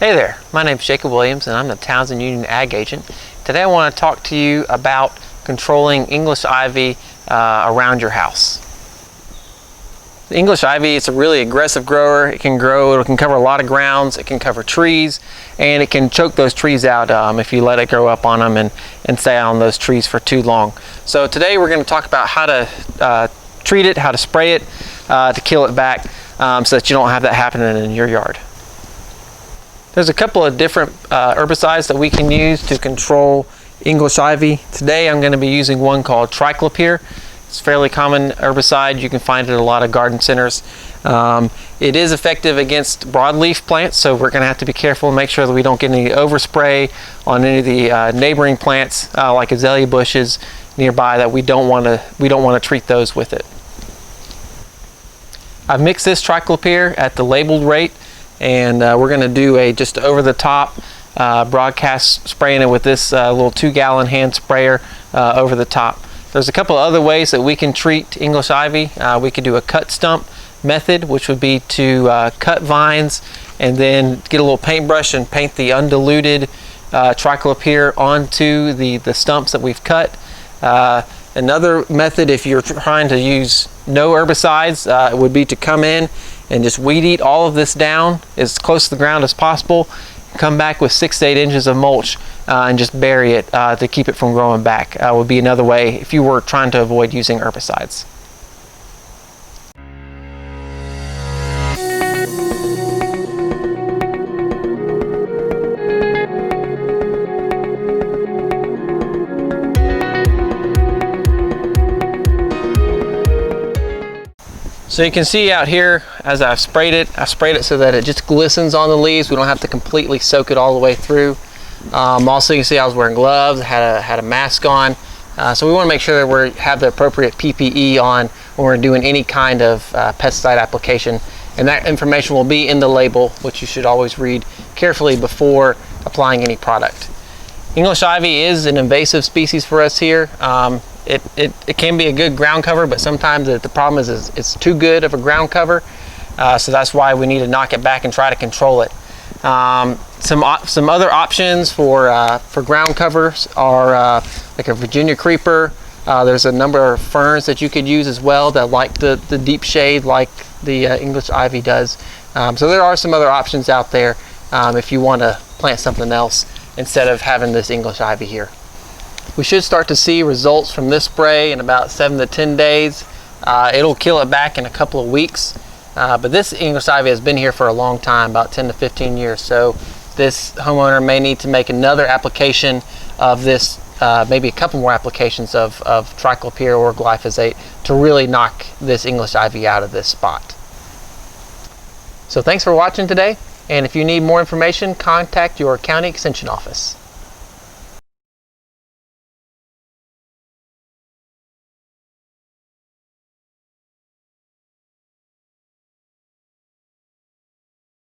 Hey there, my name is Jacob Williams and I'm the Townsend Union Ag Agent. Today I want to talk to you about controlling English ivy around your house. The English ivy is a really aggressive grower. It can cover a lot of grounds, it can cover trees, and it can choke those trees out if you let it grow up on them and stay on those trees for too long. So today we're going to talk about how to treat it, how to spray it to kill it back so that you don't have that happening in your yard. There's a couple of different herbicides that we can use to control English ivy. Today I'm going to be using one called Triclopyr. It's a fairly common herbicide. You can find it at a lot of garden centers. It is effective against broadleaf plants, so we're going to have to be careful and make sure that we don't get any overspray on any of the neighboring plants like azalea bushes nearby that we don't want to treat those with it. I've mixed this Triclopyr at the labeled rate, and we're going to do a just over-the-top broadcast spraying it with this little 2-gallon hand sprayer over the top. There's a couple of other ways that we can treat English ivy. We could do a cut stump method, which would be to cut vines and then get a little paintbrush and paint the undiluted Triclopyr onto the stumps that we've cut. Another method, if you're trying to use no herbicides, would be to come in and just weed eat all of this down as close to the ground as possible. Come back with 6 to 8 inches of mulch and just bury it to keep it from growing back. Would be another way if you were trying to avoid using herbicides. So you can see out here as I've sprayed it so that it just glistens on the leaves. We don't have to completely soak it all the way through. Also, you can see I was wearing gloves, had a mask on. So we want to make sure that we have the appropriate PPE on when we're doing any kind of pesticide application. And that information will be in the label, which you should always read carefully before applying any product. English ivy is an invasive species for us here. It can be a good ground cover, but sometimes the problem is it's too good of a ground cover. So that's why we need to knock it back and try to control it. Some other options for ground covers are like a Virginia creeper. There's a number of ferns that you could use as well that like the deep shade like the English ivy does. So there are some other options out there if you want to plant something else instead of having this English ivy here. We should start to see results from this spray in about 7 to 10 days. It'll kill it back in a couple of weeks. But this English ivy has been here for a long time, about 10 to 15 years. So this homeowner may need to make another application of this, maybe a couple more applications of Triclopyr or glyphosate to really knock this English ivy out of this spot. So thanks for watching today. And if you need more information, contact your county extension office.